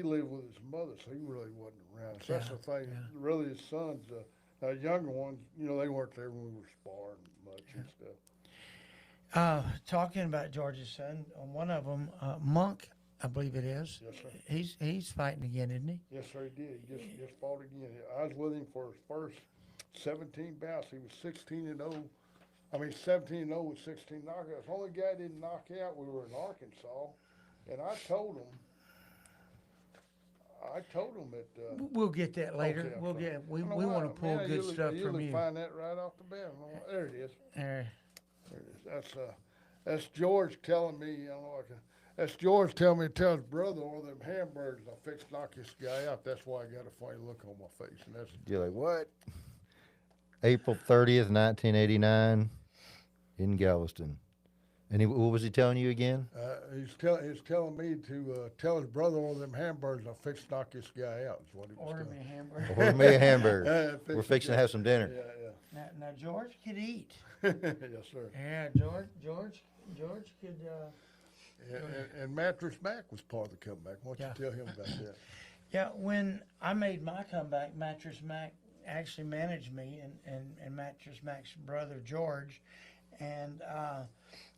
lived with his mother, so he really wasn't around. So that's the thing. yeah. Really, his sons, younger ones, they weren't there when we were sparring much and stuff. Talking about George's son, one of them, Monk, I believe it is. Yes, sir. He's fighting again, isn't he? Yes, sir, he did. He just fought again. I was with him for his first 17 bouts. He was 16-0. 17-0 with 16 knockouts. The only guy I didn't knock out, we were in Arkansas, and I told him that. We'll get that later. Okay, I'm We'll sorry. get. We I don't know we why, want to pull man, I good usually- stuff I from usually you. find that right off the bat. There it is. There. There it is. That's George telling me. I don't know. That's George telling me to tell his brother all them hamburgers I fixed to knock this guy out. That's why I got a funny look on my face. And that's You're like, what? April 30th, 1989, in Galveston. And what was he telling you again? he's telling me to tell his brother all them hamburgers I fixed to knock this guy out. Is what he was Order telling me a hamburger. Order me a hamburger. Fix We're it, fixing to have some dinner. Yeah, Now George could eat. yeah. Yes, sir. Yeah, George could. And Mattress Mac was part of the comeback. Why don't Yeah. you tell him about that? Yeah, when I made my comeback, Mattress Mac actually managed me and Mattress Mac's brother George. And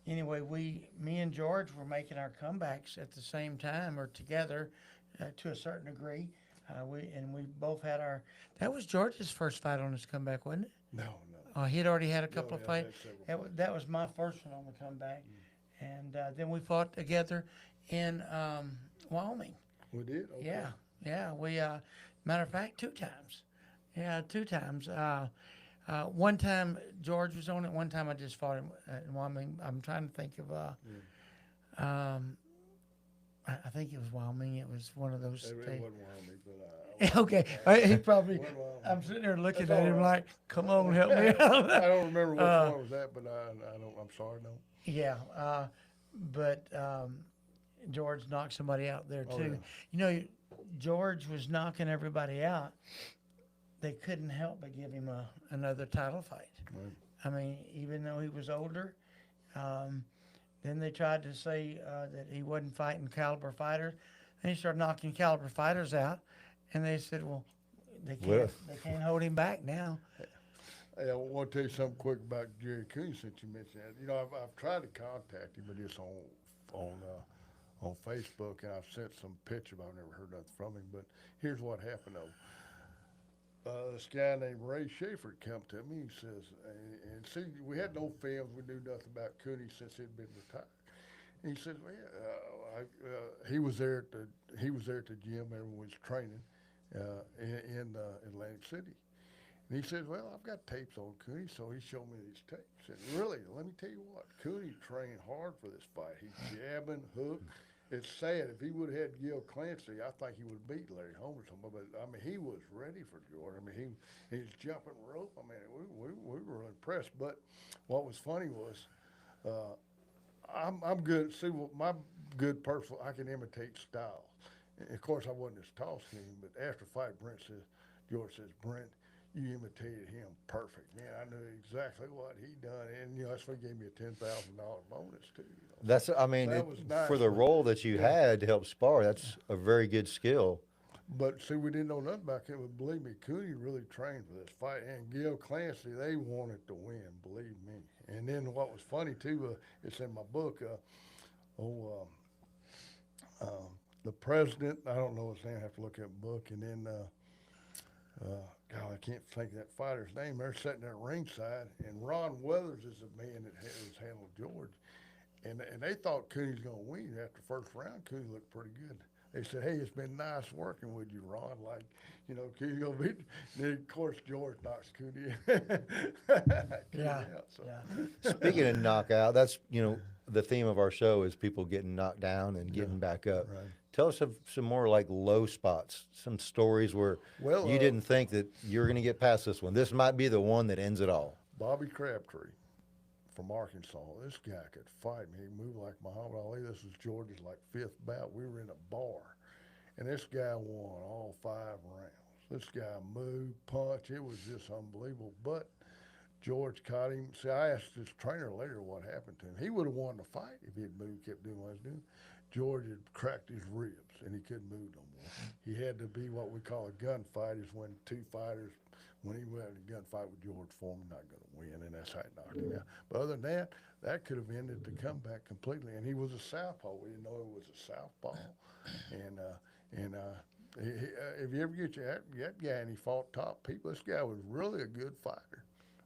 anyway, me and George were making our comebacks at the same time or together to a certain degree. We both had our. That was George's first fight on his comeback, wasn't it? No, He'd already had a no. couple of Yeah, I've fights. had several That was my first one on the comeback, and then we fought together in Wyoming. We did? Okay. Yeah, yeah. Matter of fact, 2 times. Yeah, 2 times. One time George was on it. One time I just fought him in Wyoming. I'm trying to think of. I think it was Wyoming. It was one of those It states. wasn't Wyoming, but Okay, he probably. Wasn't Wyoming. I'm sitting there looking That's at him all right. like, "Come on, help me out." I don't remember which one was that, but I don't. I'm sorry, no. Yeah, but George knocked somebody out there Oh, too. yeah. You know, George was knocking everybody out. They couldn't help but give him another title fight. Right. I mean, even though he was older, then they tried to say that he wasn't fighting caliber fighters. And he started knocking caliber fighters out, and they said, "Well, they can't hold him back now." Hey, I want to tell you something quick about Jerry Cooney since you mentioned that. You know, I've tried to contact him, but just on Facebook, and I've sent some pictures. I've never heard nothing from him. But here's what happened though. This guy named Ray Schaefer come to me. He says, and see, we had no films. We knew nothing about Cooney since he'd been retired. And he says, "Well, yeah, he was there at the gym. Everyone was training in Atlantic City." And he says, "Well, I've got tapes on Cooney," so he showed me these tapes. And really, let me tell you what, Cooney trained hard for this fight. He's jabbing, hook. It's sad. If he would have had Gil Clancy, I think he would have beat Larry Holmes. But I mean, he was ready for George. I mean, he's jumping rope. I mean, we were impressed. But what was funny was, I'm good. See, well, my good personal, I can imitate styles. And of course, I wasn't as tall as him. But after fight, George says, "Brent, you imitated him perfect, man. I knew exactly what he done, and that's what gave me a $10,000 bonus too. That's, I mean, That was nice, for the man. role that you had to help spar, that's a very good skill. But see, we didn't know nothing about it. But believe me, Cooney really trained for this fight, and Gil Clancy, they wanted to win, believe me. And then what was funny too, it's in my book. The president, I don't know his name. I have to look at the book, and then. God, I can't think of that fighter's name. They're sitting there ringside, and Ron Weathers is the man that was handling George. And they thought Cooney was going to win after the first round. Cooney looked pretty good. They said, "Hey, it's been nice working with you, Ron. Like, you know, Cooney's going to beat." Then, of course, George knocks Cooney Yeah. out. So. Yeah. Speaking of knockout, that's, the theme of our show is people getting knocked down and getting back up. Right. Tell us of some more like low spots, some stories where Well, you didn't think that you were going to get past this one. This might be the one that ends it all. Bobby Crabtree from Arkansas. This guy could fight me. He moved like Muhammad Ali. This was George's like 5th bout. We were in a bar, and this guy won all 5 rounds. This guy moved, punched. It was just unbelievable. But George caught him. See, I asked his trainer later what happened to him. He would have won the fight if he had moved, kept doing what he was doing. George had cracked his ribs, and he couldn't move no more. He had to be what we call a gunfight, is when 2 fighters, when he went in a gunfight with George Foreman, not going to win, and that's how he knocked him out. But other than that could have ended the comeback completely. And he was a southpaw. We didn't know he was a southpaw. If you ever get that guy and he fought top people, this guy was really a good fighter,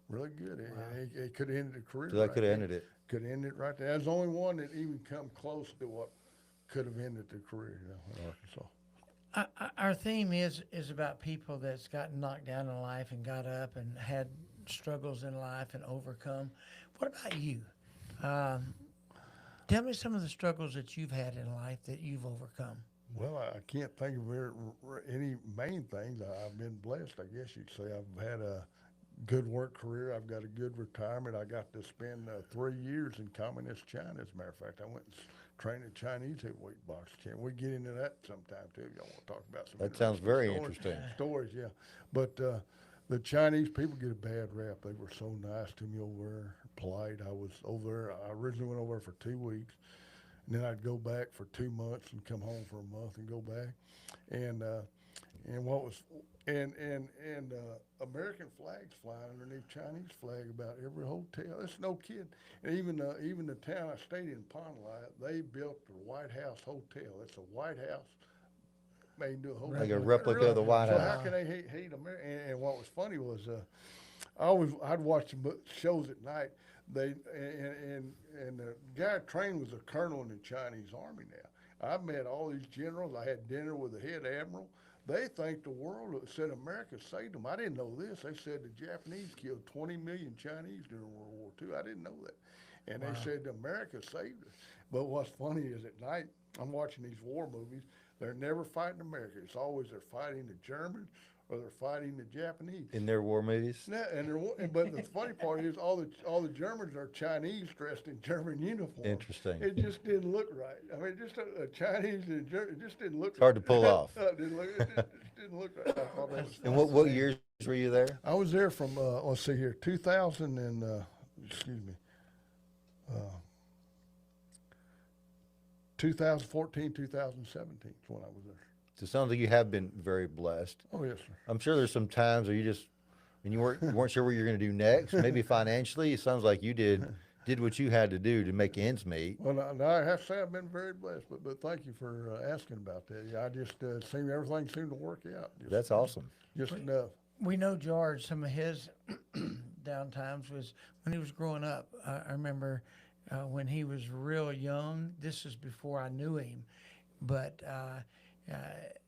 really good. Wow. And he could have ended a career. So that could have ended it. Could have ended it right there. That's the only one that even come close to what could have ended the career, in Arkansas. Our theme is about people that's gotten knocked down in life and got up and had struggles in life and overcome. What about you? Tell me some of the struggles that you've had in life that you've overcome. Well, I can't think of any main things. I've been blessed, I guess you'd say. I've had a good work career. I've got a good retirement. I got to spend 3 years in communist China, as a matter of fact. I went and trained a Chinese heavyweight boxing champ. We get into that sometime, too, if y'all want to talk about some That sounds very stories. interesting. Stories, yeah. But the Chinese people get a bad rap. They were so nice to me over there, polite. I was over there. I originally went over there for 2 weeks. and then I'd go back for 2 months and come home for a month and go back, and what was American flags flying underneath Chinese flag about every hotel. It's no kid. And even the town I stayed in, Pond Light, they built the White House Hotel. It's a White House made into a hotel. Like a replica of the White So House. how can they hate America? And what was funny was I'd watch the shows at night. They and the guy I trained was a colonel in the Chinese Army now. I met all these generals. I had dinner with the head admiral. They think the world said America saved them. I didn't know this. They said the Japanese killed 20 million Chinese during World War II. I didn't know that. And they said America saved us. But what's funny is at night, I'm watching these war movies. They're never fighting America. It's always they're fighting the Germans or they're fighting the Japanese. In their war movies? Yeah, but the funny part is all the Germans are Chinese dressed in German uniform. Interesting. It just didn't look right. I mean, just a Chinese and a German, it just didn't look. It's hard to pull off. It just didn't look right. I thought that was And what years were you there? I was there from let's see here, 2000 and excuse me, 2014, 2017 is when I was there. So it sounds like you have been very blessed. Oh yes, sir. I'm sure there's some times where and you weren't sure what you're going to do next. Maybe financially, it sounds like you did what you had to do to make ends meet. Well, now I have to say I've been very blessed, but thank you for asking about that. Yeah, I just everything seemed to work out. That's awesome. Just enough. We know George, some of his down times was when he was growing up. I remember when he was real young. This is before I knew him, but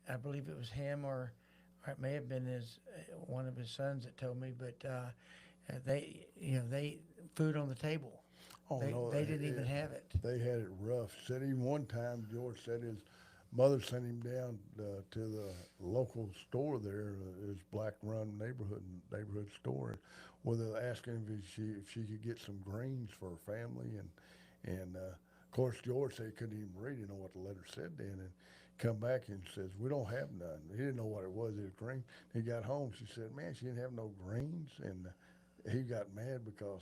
I believe it was him or it may have been one of his sons that told me. But they food on the table. Oh, no, they didn't even have it. They had it rough. Said even one time, George said his mother sent him down to the local store there, his black-run neighborhood store, where they were asking if she could get some greens for her family, and of course George said he couldn't even read, know what the letter said then, and come back and says we don't have none. He didn't know what it was. It was green. He got home. She said, "Man, she didn't have no greens," and he got mad because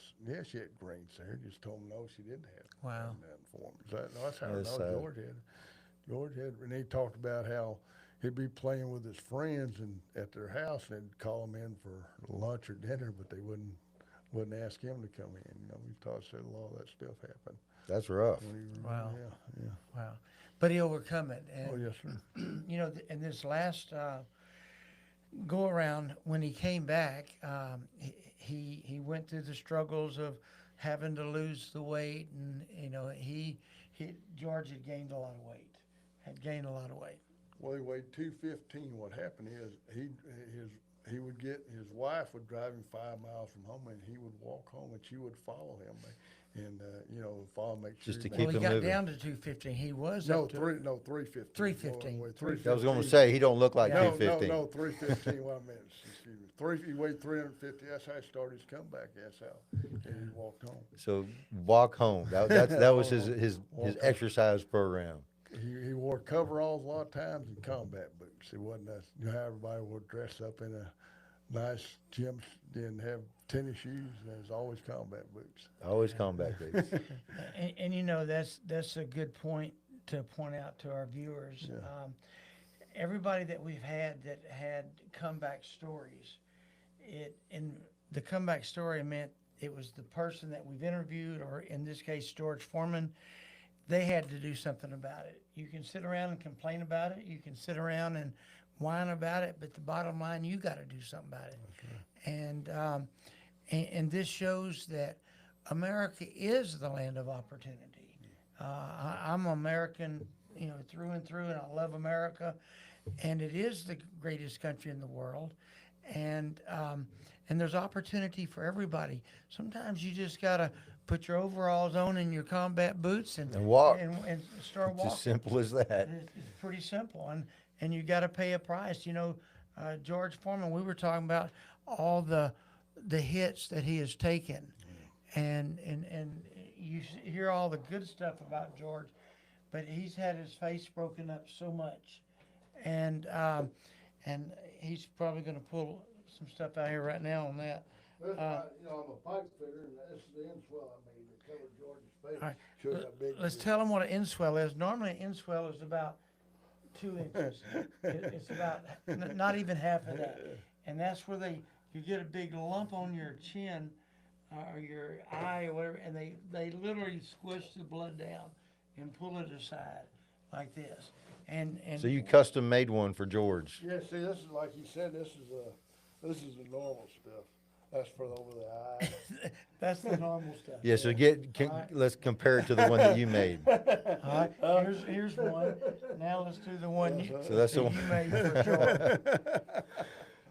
she had greens there. Just told him no, she didn't have. Wow. Nothing for him. That's how That's I know sad. George had, and he talked about how he'd be playing with his friends and at their house, and they'd call him in for lunch or dinner, but they wouldn't ask him to come in. We thought said a lot of that stuff happened. That's rough. When he, Wow. Yeah. Wow. But he overcome it. And, Oh yes, sir. In this last go around, when he came back, he went through the struggles of having to lose the weight, and George had gained a lot of weight. Well, he weighed 215. What happened is he would get his wife would drive him 5 miles from home, and he would walk home, and she would follow him, and follow, make sure. Just to he keep Well, he him got moving. down to 215. He was No, up to 315. 315. Well, I was going to say he don't look like No, 215. No, 315. What I meant, excuse me. He weighed 350. That's how he started his comeback. That's how he walked home. So walk home. That was his exercise program. He wore coveralls a lot of times and combat boots. It wasn't how everybody would dress up in a nice gym, didn't have tennis shoes. There's always combat boots. Always combat boots. and that's a good point to point out to our viewers. Yeah. Everybody that we've had that had comeback stories, in the comeback story meant it was the person that we've interviewed, or in this case George Foreman. They had to do something about it. You can sit around and complain about it. You can sit around and whine about it, but the bottom line, you got to do something about it. Right. And this shows that America is the land of opportunity. I'm American, through and through, and I love America, and it is the greatest country in the world, and there's opportunity for everybody. Sometimes you just gotta put your overalls on and your combat boots and walk. and start It's walking. as simple as that. It's pretty simple, and you got to pay a price. George Foreman. We were talking about all the hits that he has taken, and you hear all the good stuff about George, but he's had his face broken up so much, and he's probably going to pull some stuff out here right now on that. I'm a pipe fitter, and this is the end swell I made that covered George's face. All right. Shows how big Let's it is. tell them what an inswell is. Normally, an inswell is about 2 inches. It's about not even half of that, and that's where you get a big lump on your chin or your eye or whatever, and they literally squish the blood down and pull it aside like this. And So you custom made one for George. Yeah, see, this is like you said. This is the normal stuff. That's for over the eye. that's the normal stuff. Yeah, so Alright. let's compare it to the one that you made. All right, here's one. Now let's do the one So that's the that one. you made for George.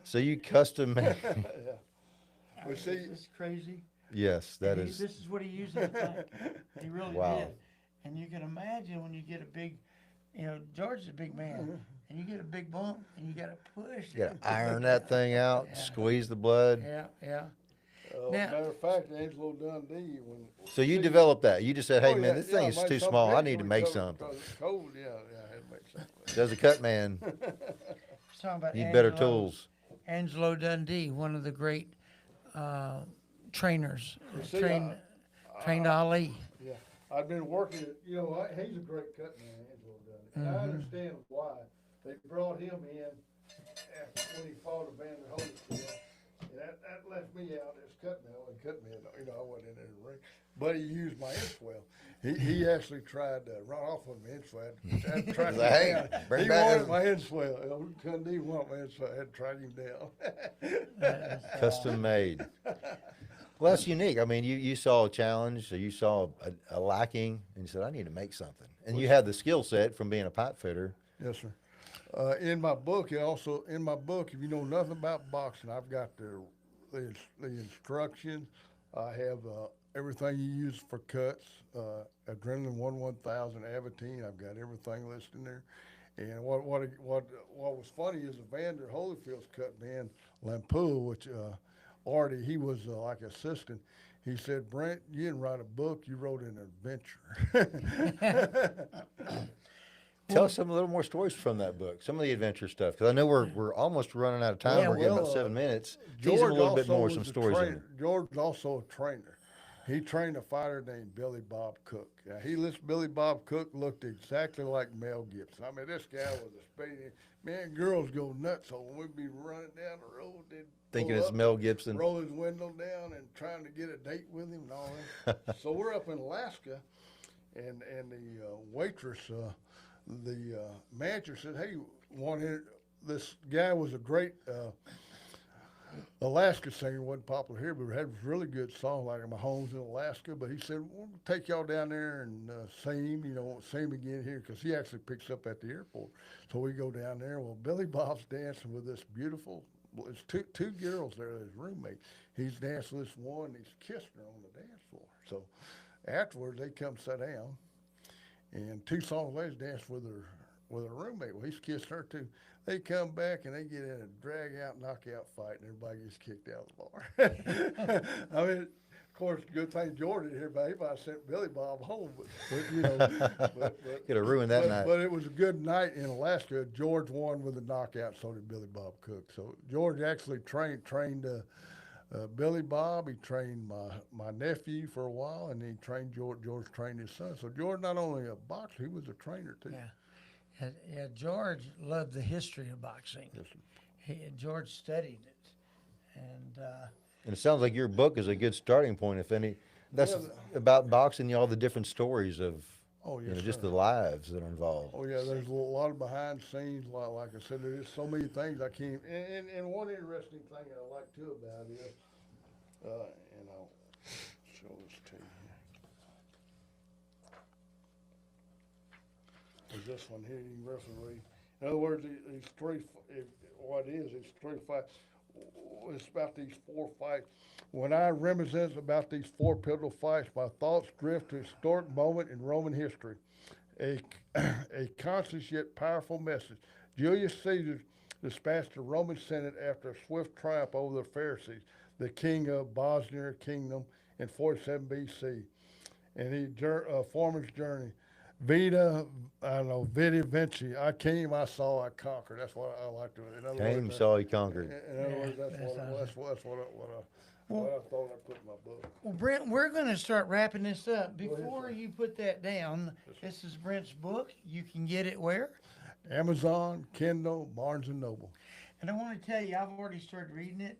So you custom made. Well, see, It's crazy. Yes, that And is. This is what he used in the tank. He really Wow. did. And you can imagine when you get a big, George is a big man, and you get a big bump, and you got to push. You gotta iron that thing out, squeeze the blood. Yeah, yeah. Now- matter of fact, Angelo Dundee, when So you see- developed that. You just said, hey Oh, man, yeah, this yeah, thing is make too something small. I big need to for make it, something. 'cause it's cold, yeah, I had to make something. Does a cut man. Talking about Need better Angelo- tools. Angelo Dundee, one of the great trainers, see, trained Ali. Yeah, I've been working, he's a great cut man, Angelo Dundee. And I understand why. They brought him in when he fought Evander Holyfield. And that left me out as cut man. I wasn't in the ring. But he used my inswell. He actually tried to run off with my inswell. I had to track him Hey, down. bring He back wanted his- my inswell. Dundee wanted my inswell. I had to track him down. Custom made. Well, that's unique. I mean, you saw a challenge, so you saw a lacking, and you said, I need to make something. And you had the skill set from being a pipe fitter. Yes, sir. In my book, if you know nothing about boxing, I've got the instructions. I have everything you use for cuts, adrenaline 1000, Avitine. I've got everything listed in there. And what was funny is Evander Holyfield's cut man, Lampool, which Artie, he was like assistant. He said, Brent, you didn't write a book, you wrote an adventure. Tell us a little more stories from that book, some of the adventure stuff, because I know we're almost running out of time. Yeah, We're getting well, about 7 minutes. Tease them a little bit more, some stories in there. George was also a trainer. He trained a fighter named Billy Bob Cook. Now, Billy Bob Cook looked exactly like Mel Gibson. I mean, this guy was a speedy man. Girls go nuts. So when we'd be running down the road, they'd Thinking pull it's up, Mel Gibson. roll his window down, and trying to get a date with him and all that. So we're up in Alaska, and the waitress, the manager said, "Hey, this guy was a great." Alaska singer, wasn't popular here, but had really good songs like My Home's in Alaska. But he said, we'll take y'all down there and see him again here, because he actually picks up at the airport. So we go down there. Well, Billy Bob's dancing with this beautiful, it's two girls there, his roommate. He's dancing with this one, and he's kissing her on the dance floor. So afterwards, they come sit down, and 2 songs later, dance with her roommate. Well, he's kissed her too. They come back and they get in a drag-out, knockout fight, and everybody gets kicked out of the bar. I mean, of course, good thing George didn't hear about it. I sent Billy Bob home, but Could have ruined that night. But it was a good night in Alaska. George won with a knockout, so did Billy Bob Cook. So George actually trained Billy Bob. He trained my nephew for a while, and he trained George. George trained his son. So George not only a boxer, he was a trainer too. Yeah. Yeah, George loved the history of boxing. Yes, sir. George studied it, and And it sounds like your book is a good starting point, if any. That's about boxing, all the different stories of Oh, yes, just sir. the lives that are involved. Oh yeah, there's a lot of behind the scenes. Like I said, there's so many things I can't. And one interesting thing I like too about it is, and I'll show this to you. There's this one here you can referee. In other words, these three. What it is, it's 3 fights. It's about these 4 fights. When I reminisce about these 4 pivotal fights, my thoughts drift to a historic moment in Roman history. A conscious yet powerful message. Julius Caesar dispatched the Roman Senate after a swift triumph over the Pharisees, the king of Bosnia Kingdom in 47 BC. And Foreman's journey. Vidi Vinci. I came, I saw, I conquered. That's what I like to. In other Came, words, saw, he conquered. in other words, Yeah, that's what Well- what I thought I put in my book. Well, Brent, we're going to start wrapping this up. Before you put that down, this is Brent's book. You can get it where? Amazon, Kindle, Barnes and Noble. And I want to tell you, I've already started reading it.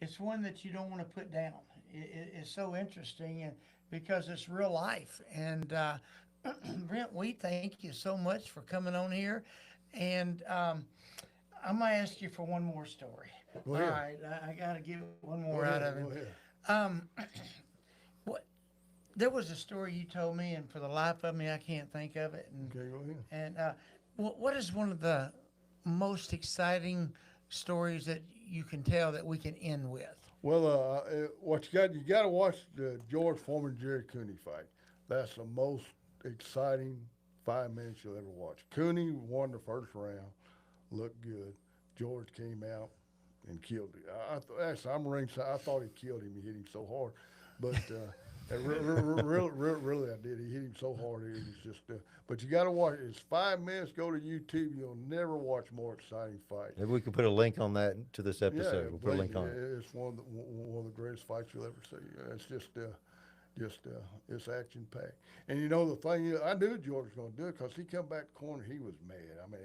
It's one that you don't want to put down. It's so interesting, and because it's real life. And Brent, we thank you so much for coming on here. And I'm gonna ask you for one more story. Go ahead. All right, I gotta get one more out of Go him. ahead. What? There was a story you told me, and for the life of me, I can't think of it. And Okay, go ahead. and what is one of the most exciting stories that you can tell that we can end with? Well, what you got to watch the George Foreman Jerry Cooney fight. That's the most exciting 5 minutes you'll ever watch. Cooney won the first round, looked good. George came out and killed him. Actually, I'm ringside. I thought he killed him. He hit him so hard, but really, I did. He hit him so hard. It was just. But you got to watch. It's 5 minutes. Go to YouTube. You'll never watch more exciting fight. Maybe we can put a link on that to this episode. We'll put a link on it. It's one of the greatest fights you'll ever see. It's just it's action packed. And you know the thing is, I knew George was going to do it because he come back the corner. He was mad. I mean,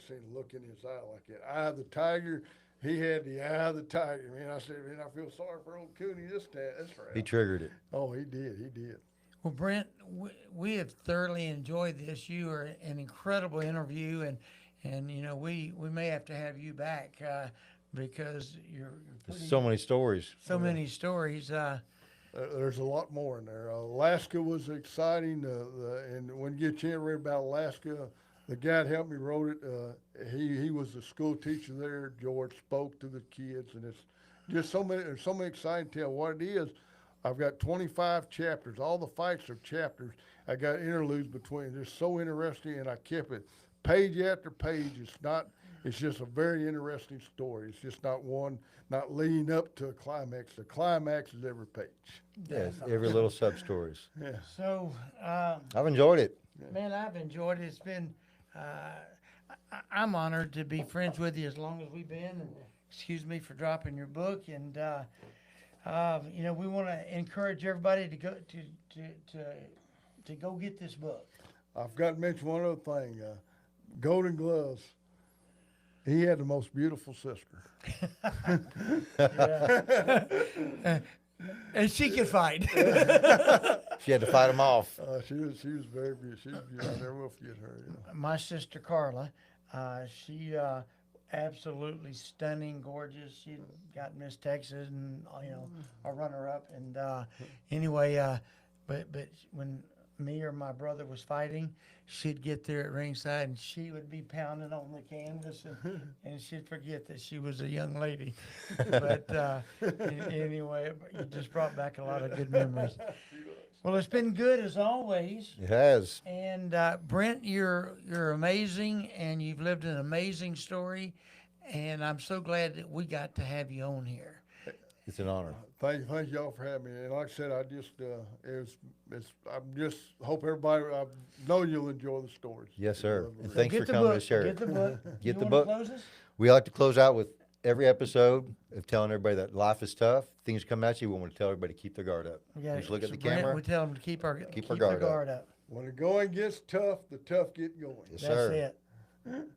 seen the look in his eye like that. Eye of the tiger. He had the eye of the tiger. Man, I said, man, I feel sorry for old Cooney this round. He triggered it. Oh, he did. He did. Well, Brent, we have thoroughly enjoyed this. You are an incredible interview, and you know we may have to have you back because you're There's pretty, so many stories. so many stories. There's a lot more in there. Alaska was exciting, and when you get a chance to read about Alaska, the guy that helped me wrote it. He was a school teacher there. George spoke to the kids, and it's just so many exciting tales. What it is, I've got 25 chapters. All the fights are chapters. I got interludes between. They're so interesting, and I kept it page after page. It's just a very interesting story. It's just not leading up to a climax. The climax is every page. Yes, every little sub stories. Yeah. So, I've enjoyed it. man, I've enjoyed it. It's been. I'm honored to be friends with you as long as we've been. And excuse me for dropping your book. And you know, we want to encourage everybody to go to go get this book. I've got to mention one other thing. Golden Gloves. He had the most beautiful sister. And she could fight. She had to fight him off. She was very beautiful. She was beautiful. I never will forget her. You know. My sister Carla, she absolutely stunning, gorgeous. She got Miss Texas and you know a runner-up. And anyway, but when me or my brother was fighting, she'd get there at ringside and she would be pounding on the canvas and she'd forget that she was a young lady. But anyway, you just brought back a lot of good memories. Well, it's been good as always. It has. And Brent, you're amazing, and you've lived an amazing story, and I'm so glad that we got to have you on here. It's an honor. Thank y'all for having me. And like I said, I just hope everybody. I know you'll enjoy the stories. Yes, sir. And So thanks get for the coming book. to share Get it. the book. Get You the wanna book. Close us? We like to close out with every episode of telling everybody that life is tough. Things come at you. We want to tell everybody to keep their guard up. We got Just look at so the Brent, camera. we tell them to keep our Keep our guard up. guard up. When the going gets tough, the tough get going. Yes, That's sir. it.